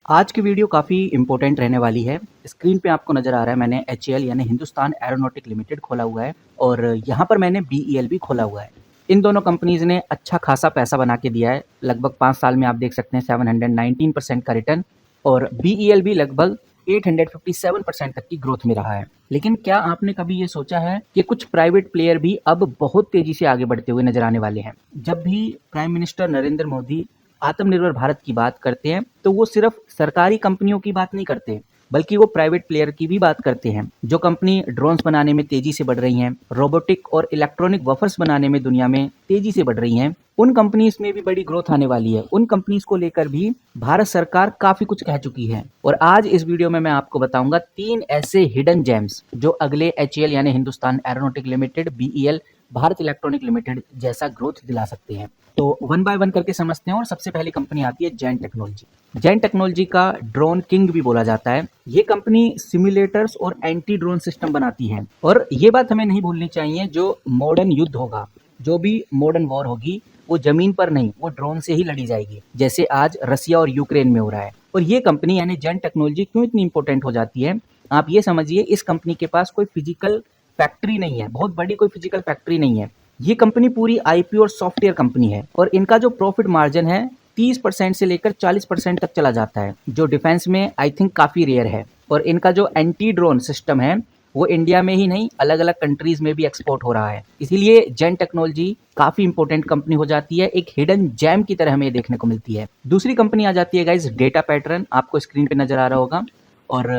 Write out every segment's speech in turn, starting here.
आज की वीडियो काफ़ी इम्पोर्टेंट रहने वाली है। स्क्रीन पे आपको नज़र आ रहा है मैंने एचएएल यानी हिंदुस्तान एरोनॉटिक लिमिटेड खोला हुआ है और यहाँ पर मैंने बीईएल भी खोला हुआ है। इन दोनों कंपनीज़ ने अच्छा खासा पैसा बना के दिया है। लगभग 5 साल में आप देख सकते हैं 719% का रिटर्न और बीईएल भी लगभग 857% तक की ग्रोथ में रहा है। लेकिन क्या आपने कभी ये सोचा है कि कुछ प्राइवेट प्लेयर भी अब बहुत तेज़ी से आगे बढ़ते हुए नज़र आने वाले हैं? जब भी प्राइम मिनिस्टर नरेंद्र मोदी आत्मनिर्भर भारत की बात करते हैं तो वो सिर्फ सरकारी कंपनियों की बात नहीं करते बल्कि वो प्राइवेट प्लेयर की भी बात करते हैं। जो कंपनी ड्रोन्स बनाने में तेजी से बढ़ रही हैं, रोबोटिक और इलेक्ट्रॉनिक वफर्स बनाने में दुनिया में तेजी से बढ़ रही हैं, उन कंपनीज में भी बड़ी ग्रोथ आने वाली है। उन कंपनीज को लेकर भी भारत सरकार काफी कुछ कह चुकी है और आज इस वीडियो में मैं आपको बताऊंगा 3 ऐसे हिडन जेम्स जो अगले एचएएल यानी Hindustan aeronautic limited, BEL, Bharat electronic limited जैसा ग्रोथ दिला सकते हैं। तो वन बाय वन करके समझते हैं और सबसे पहली कंपनी आती है जैन टेक्नोलॉजी। जैन टेक्नोलॉजी का ड्रोन किंग भी बोला जाता है। ये कंपनी सिमुलेटर्स और एंटी ड्रोन सिस्टम बनाती है और ये बात हमें नहीं भूलनी चाहिए, जो मॉडर्न युद्ध होगा, जो भी मॉडर्न वॉर होगी, वो जमीन पर नहीं, वो ड्रोन से ही लड़ी जाएगी, जैसे आज रसिया और यूक्रेन में हो रहा है। और ये कंपनी यानी जैन टेक्नोलॉजी क्यों इतनी इंपॉर्टेंट हो जाती है, आप ये समझिए, इस कंपनी के पास कोई फिजिकल फैक्ट्री नहीं है, बहुत बड़ी कोई फिजिकल फैक्ट्री नहीं है। ये कंपनी पूरी आईपी और सॉफ्टवेयर कंपनी है और इनका जो प्रॉफिट मार्जिन है 30% से लेकर 40% तक चला जाता है, जो डिफेंस में आई थिंक काफ़ी रेयर है। और इनका जो एंटी ड्रोन सिस्टम है वो इंडिया में ही नहीं, अलग अलग कंट्रीज में भी एक्सपोर्ट हो रहा है। इसीलिए जेन टेक्नोलॉजी काफ़ी इंपॉर्टेंट कंपनी हो जाती है, एक हिडन जैम की तरह हमें देखने को मिलती है। दूसरी कंपनी आ जाती है गाइज डेटा पैटर्न, आपको स्क्रीन पे नजर आ रहा होगा। और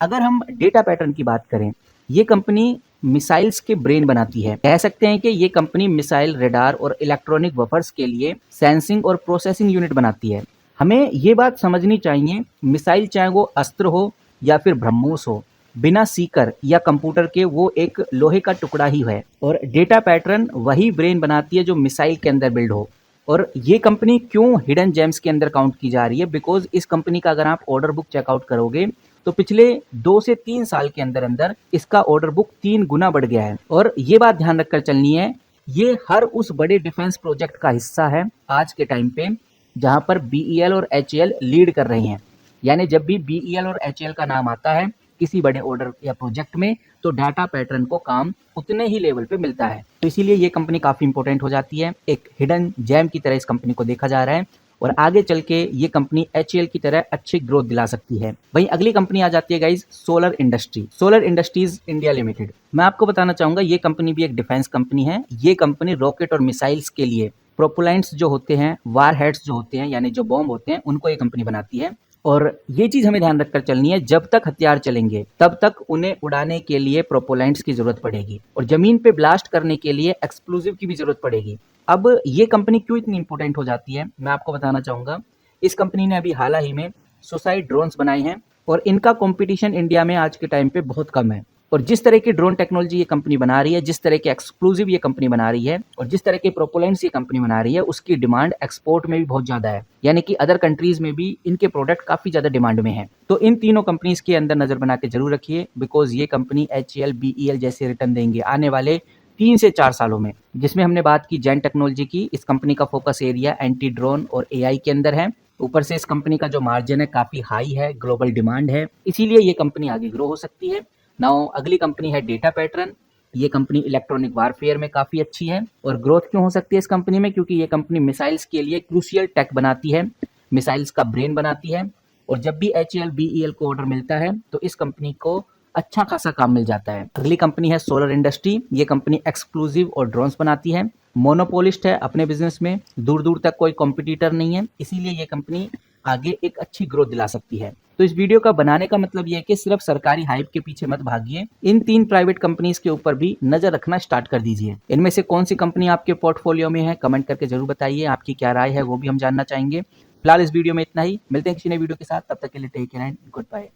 अगर हम डेटा पैटर्न की बात करें, ये कंपनी मिसाइल्स के ब्रेन बनाती है। कह सकते हैं कि ये कंपनी मिसाइल, रेडार और इलेक्ट्रॉनिक वेफर्स के लिए सेंसिंग और प्रोसेसिंग यूनिट बनाती है। हमें ये बात समझनी चाहिए, मिसाइल चाहे वो अस्त्र हो या फिर ब्रह्मोस हो, बिना सीकर या कंप्यूटर के वो एक लोहे का टुकड़ा ही है। और डेटा पैटर्न वही ब्रेन बनाती है जो मिसाइल के अंदर बिल्ड हो। और ये कंपनी क्यों हिडन जेम्स के अंदर काउंट की जा रही है, बिकॉज इस कंपनी का अगर आप ऑर्डर बुक चेकआउट करोगे तो पिछले 2 से 3 साल के अंदर अंदर इसका ऑर्डर बुक 3 गुना बढ़ गया है। और ये बात ध्यान रखकर चलनी है, ये हर उस बड़े डिफेंस प्रोजेक्ट का हिस्सा है आज के टाइम पे जहां पर बीईएल और एचएएल लीड कर रहे हैं। यानी जब भी बीईएल और एचएएल का नाम आता है किसी बड़े ऑर्डर या प्रोजेक्ट में, तो डाटा पैटर्न को काम उतने ही लेवल पे मिलता है। तो इसीलिए ये कंपनी काफी इंपॉर्टेंट हो जाती है, एक हिडन जैम की तरह इस कंपनी को देखा जा रहा है और आगे चल के ये कंपनी एचएएल की तरह अच्छी ग्रोथ दिला सकती है। वहीं अगली कंपनी आ जाती है guys solar industry, solar industries India limited. मैं आपको बताना चाहूंगा ये कंपनी भी एक डिफेंस कंपनी है। ये कंपनी रॉकेट और मिसाइल्स के लिए प्रोपोलेंट्स जो होते हैं, वार हेड्स जो होते हैं, यानी जो बॉम्ब होते हैं, उनको ये कंपनी बनाती है। और ये चीज हमें ध्यान रखकर चलनी है, जब तक हथियार चलेंगे तब तक उन्हें उड़ाने के लिए प्रोपोलेंट्स की जरूरत पड़ेगी और जमीन पे ब्लास्ट करने के लिए एक्सप्लोजिव की भी जरूरत पड़ेगी। अब ये कंपनी क्यों इतनी इंपॉर्टेंट हो जाती है, मैं आपको बताना चाहूंगा। इस कंपनी ने अभी हाल ही में सुसाइड ड्रोन्स बनाए हैं और इनका कंपटीशन इंडिया में आज के टाइम पे बहुत कम है। और जिस तरह की ड्रोन टेक्नोलॉजी ये कंपनी बना रही है, जिस तरह के एक्सक्लूसिव ये कंपनी बना रही है और जिस तरह के प्रोपोलेंट्स ये कंपनी बना रही है, उसकी डिमांड एक्सपोर्ट में भी बहुत ज्यादा है। यानी कि अदर कंट्रीज में भी इनके प्रोडक्ट काफी ज्यादा डिमांड में है। तो इन तीनों कंपनीज के अंदर नजर बना के जरूर रखिए, बिकॉज ये कंपनी एचएएल, बीईएल जैसे रिटर्न देंगे आने वाले 3 से 4 सालों में। जिसमें हमने बात की जैन टेक्नोलॉजी की, इस कंपनी का फोकस एरिया एंटी ड्रोन और एआई के अंदर है। ऊपर से इस कंपनी का जो मार्जिन है काफी हाई है, ग्लोबल डिमांड है, इसीलिए ये कंपनी आगे ग्रो हो सकती है। नाउ अगली कंपनी है डेटा पैटर्न। ये कंपनी इलेक्ट्रॉनिक वारफेयर में काफी अच्छी है। और ग्रोथ क्यों हो सकती है इस कंपनी में, क्योंकि ये कंपनी मिसाइल्स के लिए क्रूशियल टेक बनाती है, मिसाइल्स का ब्रेन बनाती है। और जब भी एचएएल, बीईएल को ऑर्डर मिलता है तो इस कंपनी को अच्छा खासा काम मिल जाता है। अगली कंपनी है सोलर इंडस्ट्री। ये कंपनी एक्सक्लूसिव और ड्रोन्स बनाती है, मोनोपोलिस्ट है अपने बिजनेस में, दूर दूर तक कोई कॉम्पिटिटर नहीं है, इसीलिए ये कंपनी आगे एक अच्छी ग्रोथ दिला सकती है। तो इस वीडियो का बनाने का मतलब यह है कि सिर्फ सरकारी हाइप के पीछे मत भागिए, इन 3 प्राइवेट कंपनीज के ऊपर भी नजर रखना स्टार्ट कर दीजिए। इनमें से कौन सी कंपनी आपके पोर्टफोलियो में है, कमेंट करके जरूर बताइए, आपकी क्या राय है वो भी हम जानना चाहेंगे। फिलहाल इस वीडियो में इतना ही, मिलते हैं किसी नए वीडियो के साथ, तब तक के लिए take care and good bye.